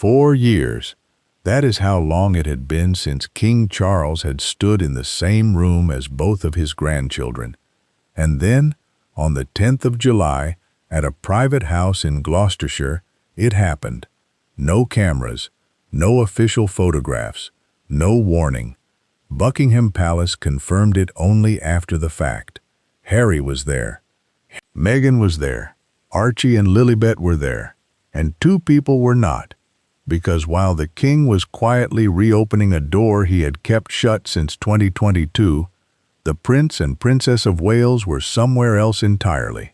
4 years. That is how long it had been since King Charles had stood in the same room as both of his grandchildren. And then, on the 10th of July, at a private house in Gloucestershire, it happened. No cameras, no official photographs, no warning. Buckingham Palace confirmed it only after the fact. Harry was there. Meghan was there. Archie and Lilibet were there. And 2 people were not. Because while the king was quietly reopening a door he had kept shut since 2022, the Prince and Princess of Wales were somewhere else entirely.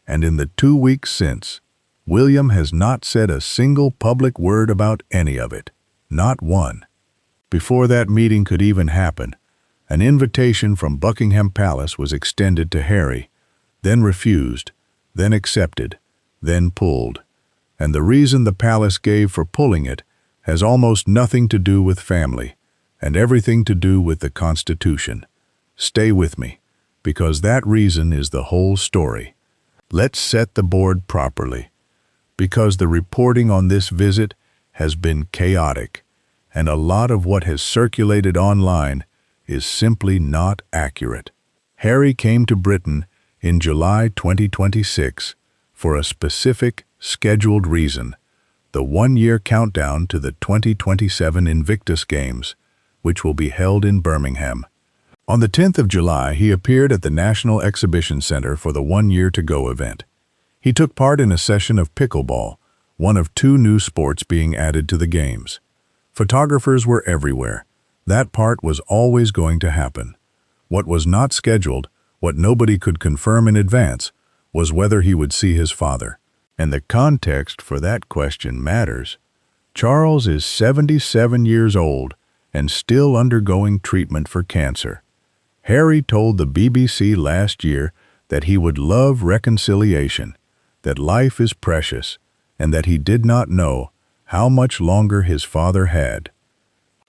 And in the 2 weeks since, William has not said a single public word about any of it. Not one. Before that meeting could even happen, an invitation from Buckingham Palace was extended to Harry, then refused, then accepted, then pulled. And the reason the palace gave for pulling it has almost nothing to do with family, and everything to do with the Constitution. Stay with me, because that reason is the whole story. Let's set the board properly, because the reporting on this visit has been chaotic, and a lot of what has circulated online is simply not accurate. Harry came to Britain in July 2026 for a specific, scheduled reason, the 1-year countdown to the 2027 Invictus Games, which will be held in Birmingham. On the 10th of July, he appeared at the National Exhibition Center for the 1 Year to Go event. He took part in a session of pickleball, one of 2 new sports being added to the Games. Photographers were everywhere. That part was always going to happen. What was not scheduled, what nobody could confirm in advance, was whether he would see his father. And the context for that question matters. Charles is 77 years old and still undergoing treatment for cancer. Harry told the BBC last year that he would love reconciliation, that life is precious, and that he did not know how much longer his father had.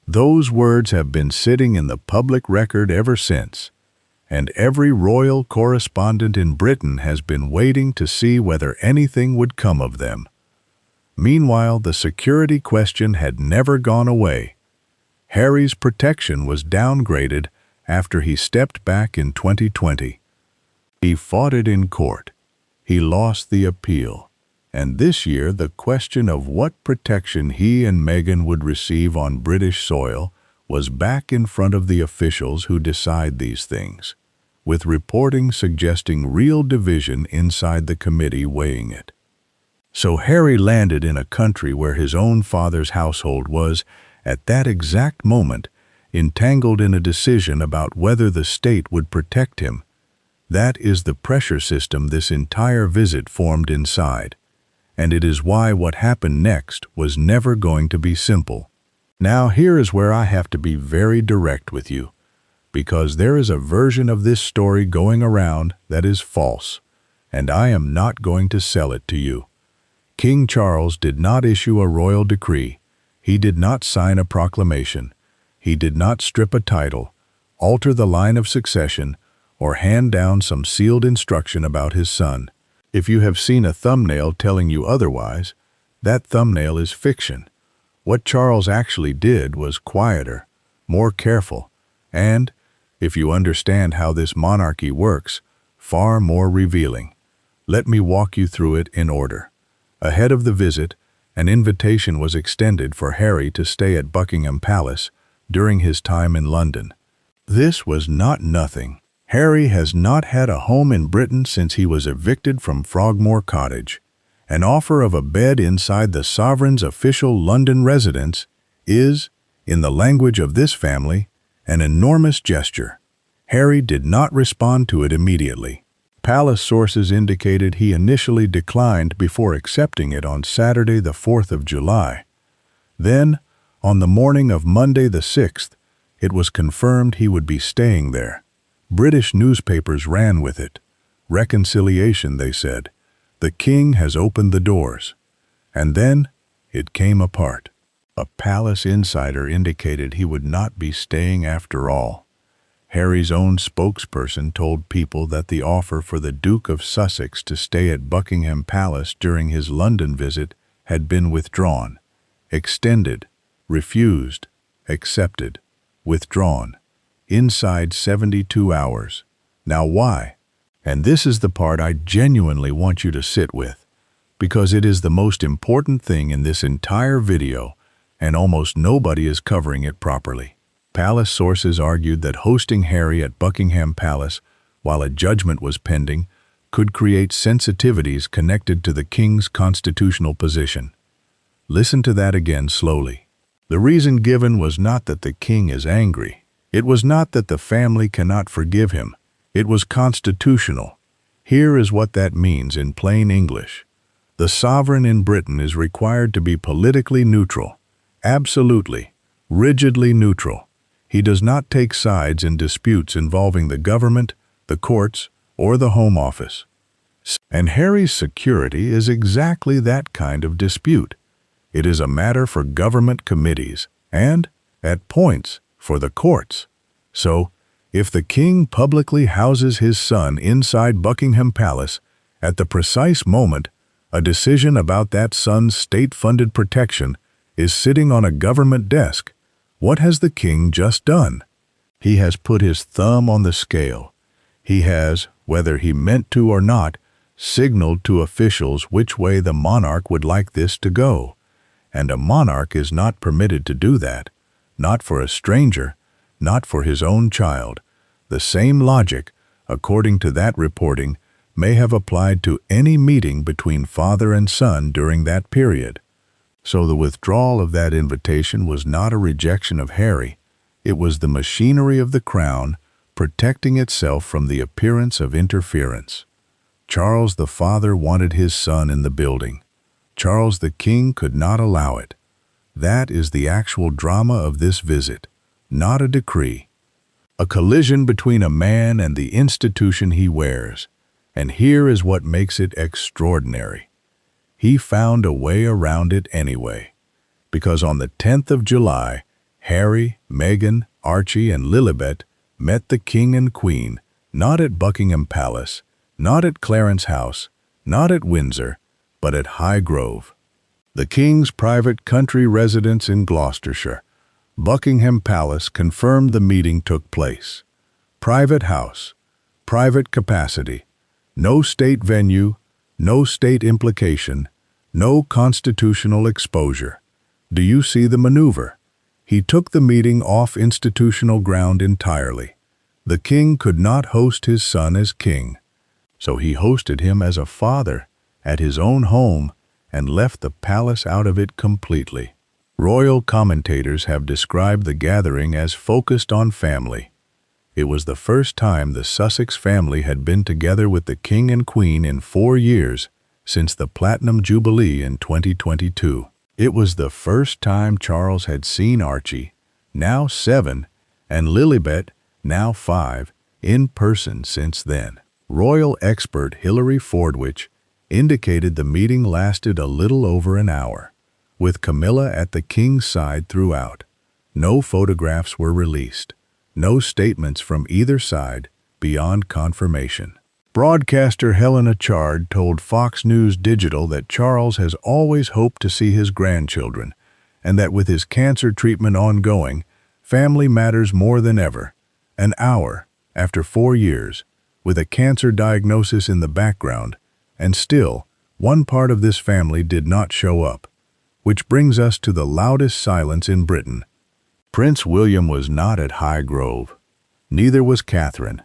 Those words have been sitting in the public record ever since, and every royal correspondent in Britain has been waiting to see whether anything would come of them. Meanwhile, the security question had never gone away. Harry's protection was downgraded after he stepped back in 2020. He fought it in court. He lost the appeal. And this year, the question of what protection he and Meghan would receive on British soil was back in front of the officials who decide these things, with reporting suggesting real division inside the committee weighing it. So Harry landed in a country where his own father's household was, at that exact moment, entangled in a decision about whether the state would protect him. That is the pressure system this entire visit formed inside. And it is why what happened next was never going to be simple. Now here is where I have to be very direct with you, because there is a version of this story going around that is false, and I am not going to sell it to you. King Charles did not issue a royal decree. He did not sign a proclamation. He did not strip a title, alter the line of succession, or hand down some sealed instruction about his son. If you have seen a thumbnail telling you otherwise, that thumbnail is fiction. What Charles actually did was quieter, more careful, and, if you understand how this monarchy works, far more revealing. Let me walk you through it in order. Ahead of the visit, an invitation was extended for Harry to stay at Buckingham Palace during his time in London. This was not nothing. Harry has not had a home in Britain since he was evicted from Frogmore Cottage. An offer of a bed inside the sovereign's official London residence is, in the language of this family, an enormous gesture. Harry did not respond to it immediately. Palace sources indicated he initially declined before accepting it on Saturday the 4th of July. Then, on the morning of Monday the 6th, it was confirmed he would be staying there. British newspapers ran with it. Reconciliation, they said. The king has opened the doors. And then it came apart. A palace insider indicated he would not be staying after all. Harry's own spokesperson told People that the offer for the Duke of Sussex to stay at Buckingham Palace during his London visit had been withdrawn, extended, refused, accepted, withdrawn, inside 72 hours. Now why? And this is the part I genuinely want you to sit with, because it is the most important thing in this entire video, and almost nobody is covering it properly. Palace sources argued that hosting Harry at Buckingham Palace while a judgment was pending could create sensitivities connected to the king's constitutional position. Listen to that again slowly. The reason given was not that the king is angry. It was not that the family cannot forgive him. It was constitutional. Here is what that means in plain English. The sovereign in Britain is required to be politically neutral. Absolutely, rigidly neutral. He does not take sides in disputes involving the government, the courts, or the Home Office. And Harry's security is exactly that kind of dispute. It is a matter for government committees and, at points, for the courts. So, if the king publicly houses his son inside Buckingham Palace, at the precise moment, a decision about that son's state-funded protection is sitting on a government desk, what has the king just done? He has put his thumb on the scale. He has, whether he meant to or not, signaled to officials which way the monarch would like this to go. And a monarch is not permitted to do that, not for a stranger, not for his own child. The same logic, according to that reporting, may have applied to any meeting between father and son during that period. So the withdrawal of that invitation was not a rejection of Harry. It was the machinery of the crown protecting itself from the appearance of interference. Charles the father wanted his son in the building. Charles the king could not allow it. That is the actual drama of this visit, not a decree. A collision between a man and the institution he wears. And here is what makes it extraordinary. He found a way around it anyway. Because on the 10th of July, Harry, Meghan, Archie, and Lilibet met the king and queen, not at Buckingham Palace, not at Clarence House, not at Windsor, but at Highgrove, the king's private country residence in Gloucestershire. Buckingham Palace confirmed the meeting took place. Private house, private capacity, no state venue, no state implication, no constitutional exposure. Do you see the maneuver? He took the meeting off institutional ground entirely. The king could not host his son as king, so he hosted him as a father at his own home and left the palace out of it completely. Royal commentators have described the gathering as focused on family. It was the first time the Sussex family had been together with the king and queen in 4 years since the Platinum Jubilee in 2022. It was the first time Charles had seen Archie, now 7, and Lilibet, now 5, in person since then. Royal expert Hilary Fordwich indicated the meeting lasted a little over an hour, with Camilla at the king's side throughout. No photographs were released, no statements from either side beyond confirmation. Broadcaster Helena Chard told Fox News Digital that Charles has always hoped to see his grandchildren, and that with his cancer treatment ongoing, family matters more than ever. An hour, after 4 years, with a cancer diagnosis in the background, and still, one part of this family did not show up. Which brings us to the loudest silence in Britain. Prince William was not at Highgrove. Neither was Catherine.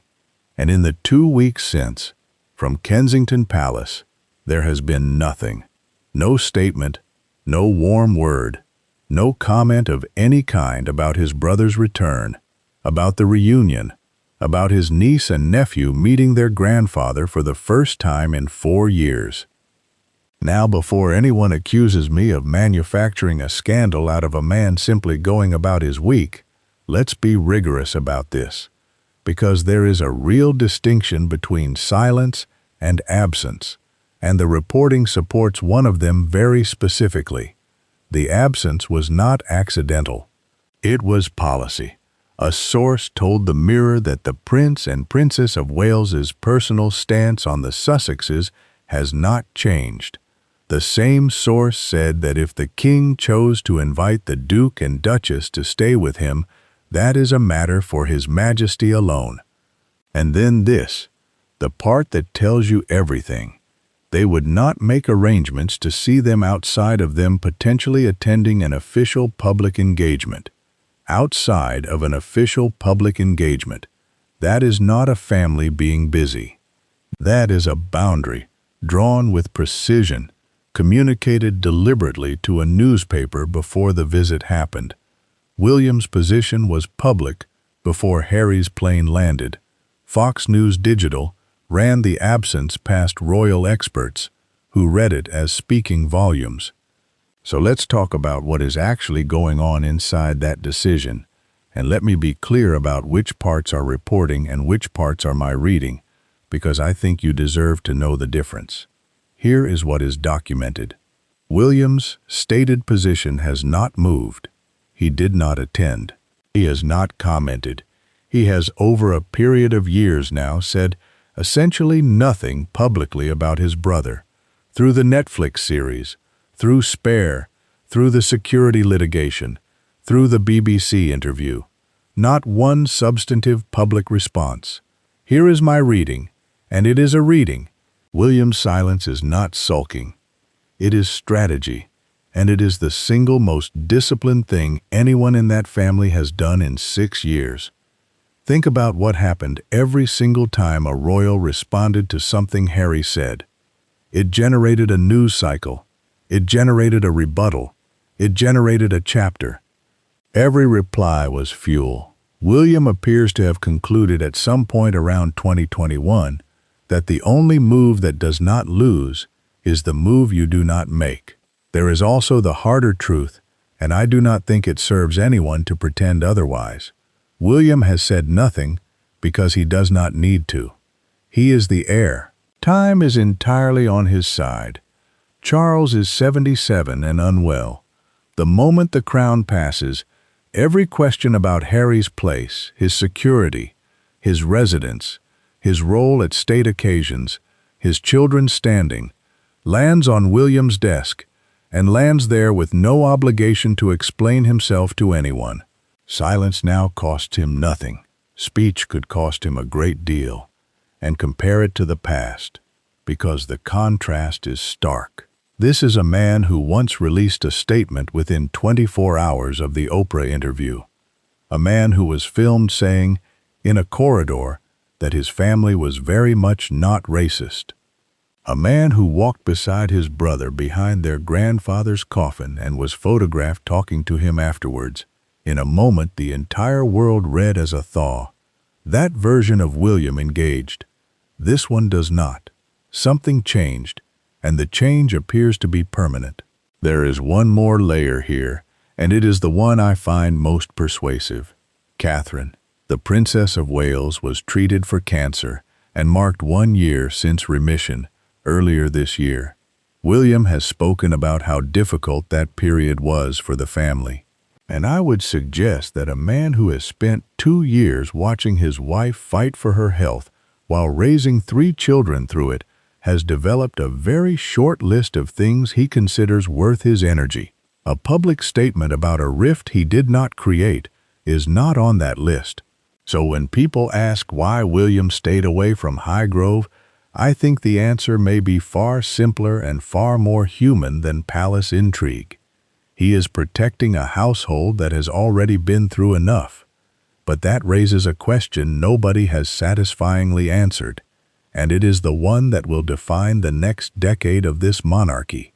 And in the 2 weeks since, from Kensington Palace, there has been nothing. No statement, no warm word, no comment of any kind about his brother's return, about the reunion, about his niece and nephew meeting their grandfather for the first time in 4 years. Now, before anyone accuses me of manufacturing a scandal out of a man simply going about his week, let's be rigorous about this, because there is a real distinction between silence and absence, and the reporting supports one of them very specifically. The absence was not accidental. It was policy. A source told the Mirror that the Prince and Princess of Wales's personal stance on the Sussexes has not changed. The same source said that if the king chose to invite the duke and duchess to stay with him, that is a matter for his majesty alone. And then this, the part that tells you everything. They would not make arrangements to see them outside of them potentially attending an official public engagement. Outside of an official public engagement. That is not a family being busy. That is a boundary, drawn with precision, communicated deliberately to a newspaper before the visit happened. William's position was public before Harry's plane landed. Fox News Digital ran the absence past royal experts, who read it as speaking volumes. So let's talk about what is actually going on inside that decision, and let me be clear about which parts are reporting and which parts are my reading, because I think you deserve to know the difference. Here is what is documented. William's stated position has not moved. He did not attend. He has not commented. He has, over a period of years now, said essentially nothing publicly about his brother. Through the Netflix series, through Spare, through the security litigation, through the BBC interview. Not one substantive public response. Here is my reading, and it is a reading. William's silence is not sulking. It is strategy, and it is the single most disciplined thing anyone in that family has done in 6 years. Think about what happened every single time a royal responded to something Harry said. It generated a news cycle. It generated a rebuttal. It generated a chapter. Every reply was fuel. William appears to have concluded at some point around 2021 that the only move that does not lose is the move you do not make. There is also the harder truth, and I do not think it serves anyone to pretend otherwise. William has said nothing because he does not need to. He is the heir. Time is entirely on his side. Charles is 77 and unwell. The moment the crown passes, every question about Harry's place, his security, his residence, his role at state occasions, his children's standing, lands on William's desk, and lands there with no obligation to explain himself to anyone. Silence now costs him nothing. Speech could cost him a great deal. And compare it to the past, because the contrast is stark. This is a man who once released a statement within 24 hours of the Oprah interview. A man who was filmed saying, in a corridor, that his family was very much not racist. A man who walked beside his brother behind their grandfather's coffin and was photographed talking to him afterwards. In a moment, the entire world read as a thaw. That version of William engaged. This one does not. Something changed, and the change appears to be permanent. There is one more layer here, and it is the one I find most persuasive. Catherine, the Princess of Wales, was treated for cancer and marked 1 year since remission earlier this year. William has spoken about how difficult that period was for the family. And I would suggest that a man who has spent 2 years watching his wife fight for her health while raising 3 children through it has developed a very short list of things he considers worth his energy. A public statement about a rift he did not create is not on that list. So when people ask why William stayed away from Highgrove, I think the answer may be far simpler and far more human than palace intrigue. He is protecting a household that has already been through enough. But that raises a question nobody has satisfyingly answered, and it is the one that will define the next decade of this monarchy.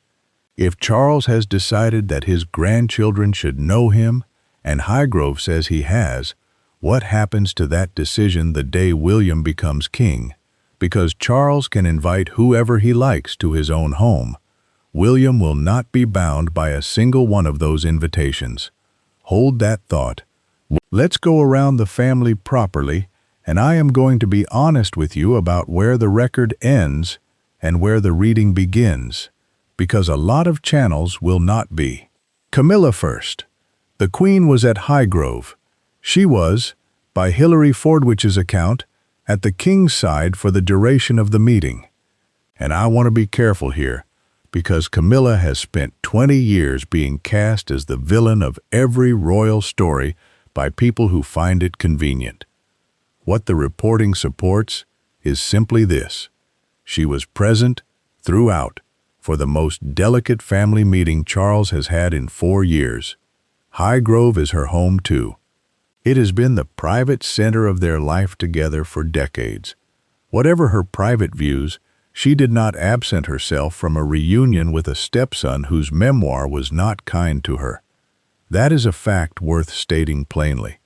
If Charles has decided that his grandchildren should know him, and Highgrove says he has, what happens to that decision the day William becomes king? Because Charles can invite whoever he likes to his own home, William will not be bound by a single one of those invitations. Hold that thought. Let's go around the family properly, and I am going to be honest with you about where the record ends and where the reading begins, because a lot of channels will not be. Camilla first. The Queen was at Highgrove. She was, by Hilary Fordwich's account, at the King's side for the duration of the meeting. And I want to be careful here, because Camilla has spent 20 years being cast as the villain of every royal story by people who find it convenient. What the reporting supports is simply this: she was present throughout for the most delicate family meeting Charles has had in 4 years. Highgrove is her home too. It has been the private center of their life together for decades. Whatever her private views, she did not absent herself from a reunion with a stepson whose memoir was not kind to her. That is a fact worth stating plainly.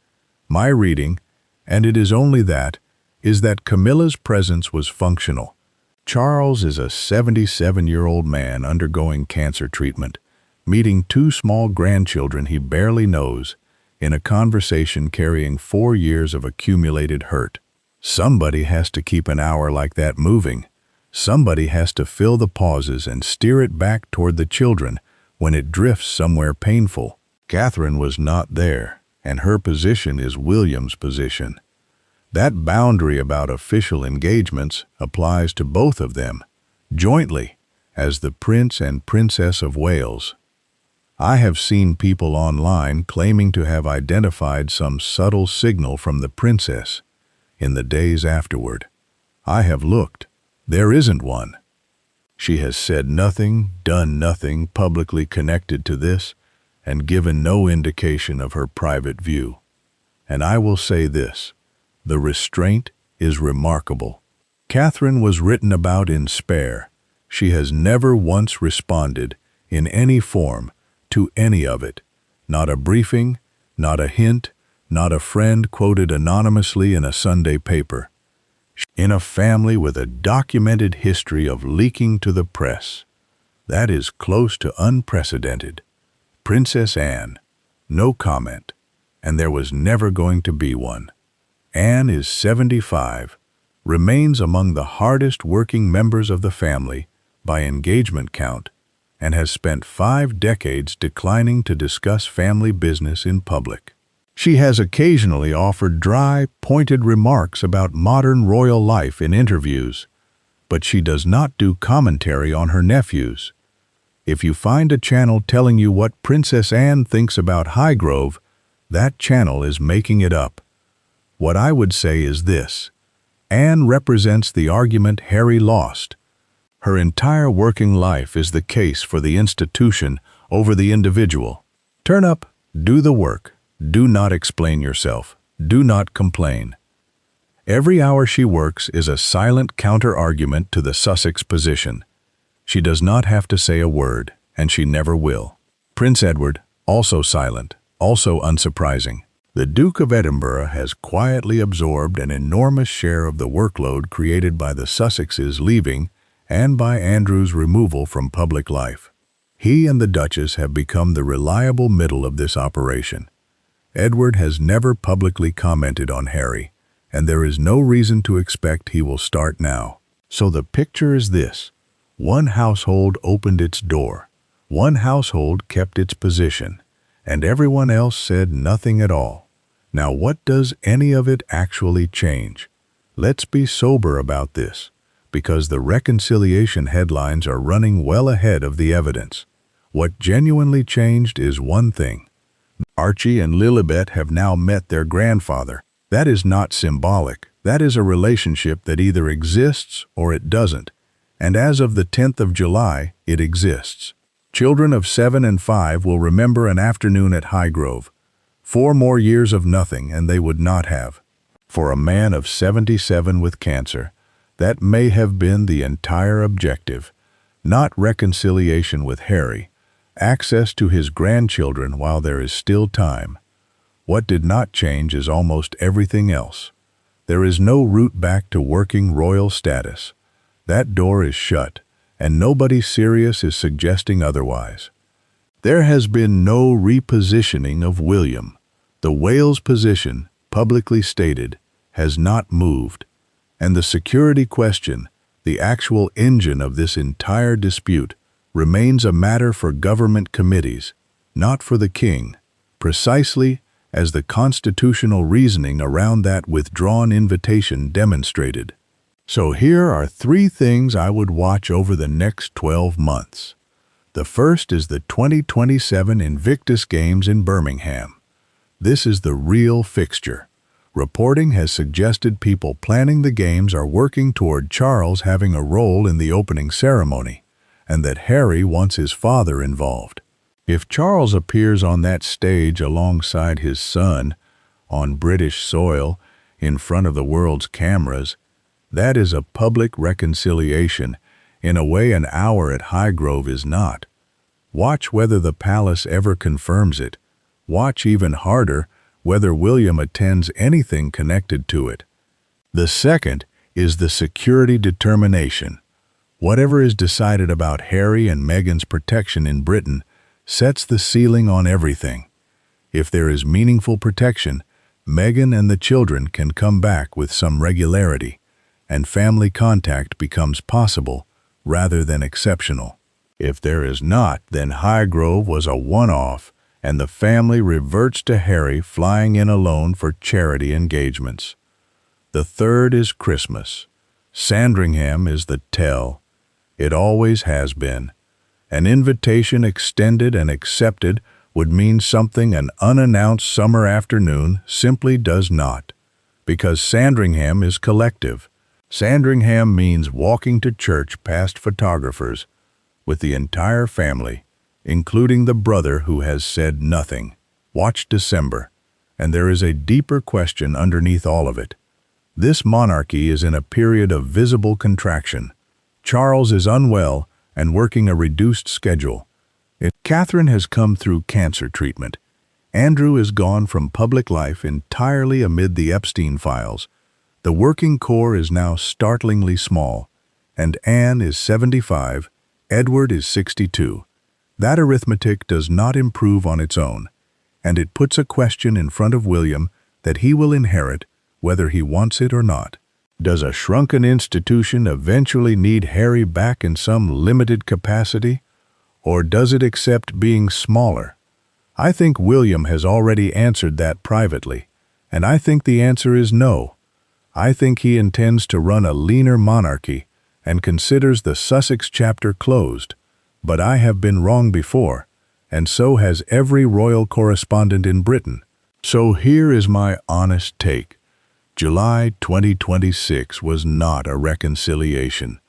My reading, and it is only that, is that Camilla's presence was functional. Charles is a 77-year-old man undergoing cancer treatment, meeting 2 small grandchildren he barely knows, in a conversation carrying 4 years of accumulated hurt. Somebody has to keep an hour like that moving. Somebody has to fill the pauses and steer it back toward the children when it drifts somewhere painful. Catherine was not there, and her position is William's position. That boundary about official engagements applies to both of them, jointly, as the Prince and Princess of Wales. I have seen people online claiming to have identified some subtle signal from the princess in the days afterward. I have looked. There isn't one. She has said nothing, done nothing publicly connected to this, and given no indication of her private view. And I will say this: the restraint is remarkable. Catherine was written about in Spare. She has never once responded, in any form, to any of it. Not a briefing, not a hint, not a friend quoted anonymously in a Sunday paper. In a family with a documented history of leaking to the press. That is close to unprecedented. Princess Anne, no comment, and there was never going to be one. Anne is 75, remains among the hardest working members of the family by engagement count, and has spent 5 decades declining to discuss family business in public. She has occasionally offered dry, pointed remarks about modern royal life in interviews, but she does not do commentary on her nephews. If you find a channel telling you what Princess Anne thinks about Highgrove, that channel is making it up. What I would say is this: Anne represents the argument Harry lost. Her entire working life is the case for the institution over the individual. Turn up, do the work, do not explain yourself, do not complain. Every hour she works is a silent counter-argument to the Sussex position. She does not have to say a word, and she never will. Prince Edward, also silent, also unsurprising. The Duke of Edinburgh has quietly absorbed an enormous share of the workload created by the Sussexes leaving and by Andrew's removal from public life. He and the Duchess have become the reliable middle of this operation. Edward has never publicly commented on Harry, and there is no reason to expect he will start now. So the picture is this: one household opened its door, one household kept its position, and everyone else said nothing at all. Now what does any of it actually change? Let's be sober about this, because the reconciliation headlines are running well ahead of the evidence. What genuinely changed is one thing. Archie and Lilibet have now met their grandfather. That is not symbolic. That is a relationship that either exists or it doesn't. And as of the 10th of July, it exists. Children of 7 and 5 will remember an afternoon at Highgrove. 4 more years of nothing, and they would not have. For a man of 77 with cancer, that may have been the entire objective. Not reconciliation with Harry, access to his grandchildren while there is still time. What did not change is almost everything else. There is no route back to working royal status. That door is shut, and nobody serious is suggesting otherwise. There has been no repositioning of William. The Wales position, publicly stated, has not moved, and the security question, the actual engine of this entire dispute, remains a matter for government committees, not for the king, precisely as the constitutional reasoning around that withdrawn invitation demonstrated. So here are 3 things I would watch over the next 12 months. The first is the 2027 Invictus Games in Birmingham. This is the real fixture. Reporting has suggested people planning the games are working toward Charles having a role in the opening ceremony, and that Harry wants his father involved. If Charles appears on that stage alongside his son, on British soil, in front of the world's cameras, that is a public reconciliation, in a way an hour at Highgrove is not. Watch whether the palace ever confirms it. Watch even harder whether William attends anything connected to it. The second is the security determination. Whatever is decided about Harry and Meghan's protection in Britain sets the ceiling on everything. If there is meaningful protection, Meghan and the children can come back with some regularity, and family contact becomes possible rather than exceptional. If there is not, then Highgrove was a one-off, and the family reverts to Harry flying in alone for charity engagements. The third is Christmas. Sandringham is the tell. It always has been. An invitation extended and accepted would mean something an unannounced summer afternoon simply does not, because Sandringham is collective. Sandringham means walking to church past photographers, with the entire family, including the brother who has said nothing. Watch December, and there is a deeper question underneath all of it. This monarchy is in a period of visible contraction. Charles is unwell and working a reduced schedule. Catherine has come through cancer treatment. Andrew is gone from public life entirely amid the Epstein files. The working core is now startlingly small, and Anne is 75, Edward is 62. That arithmetic does not improve on its own, and it puts a question in front of William that he will inherit whether he wants it or not. Does a shrunken institution eventually need Harry back in some limited capacity, or does it accept being smaller? I think William has already answered that privately, and I think the answer is no. I think he intends to run a leaner monarchy and considers the Sussex chapter closed. But I have been wrong before, and so has every royal correspondent in Britain. So here is my honest take. July 2026 was not a reconciliation.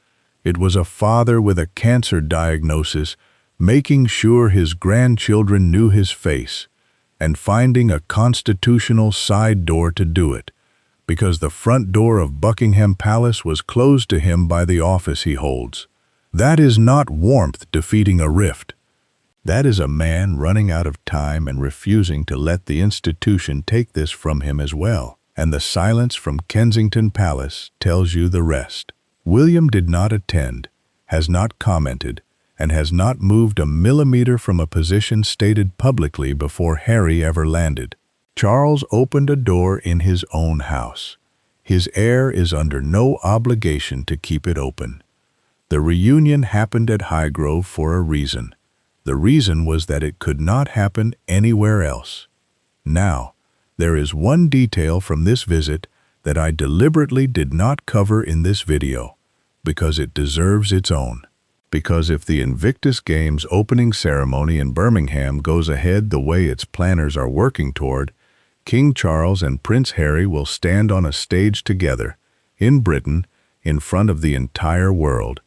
It was a father with a cancer diagnosis making sure his grandchildren knew his face and finding a constitutional side door to do it, because the front door of Buckingham Palace was closed to him by the office he holds. That is not warmth defeating a rift. That is a man running out of time and refusing to let the institution take this from him as well. And the silence from Kensington Palace tells you the rest. William did not attend, has not commented, and has not moved a millimeter from a position stated publicly before Harry ever landed. Charles opened a door in his own house. His heir is under no obligation to keep it open. The reunion happened at Highgrove for a reason. The reason was that it could not happen anywhere else. Now, there is one detail from this visit that I deliberately did not cover in this video, because it deserves its own. Because if the Invictus Games opening ceremony in Birmingham goes ahead the way its planners are working toward, King Charles and Prince Harry will stand on a stage together, in Britain, in front of the entire world.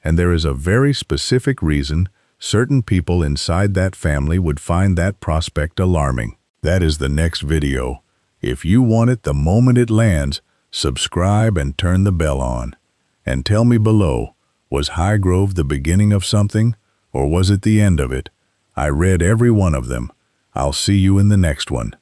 And there is a very specific reason certain people inside that family would find that prospect alarming. That is the next video. If you want it the moment it lands, subscribe and turn the bell on. And tell me below, was Highgrove the beginning of something, or was it the end of it? I read every one of them. I'll see you in the next one.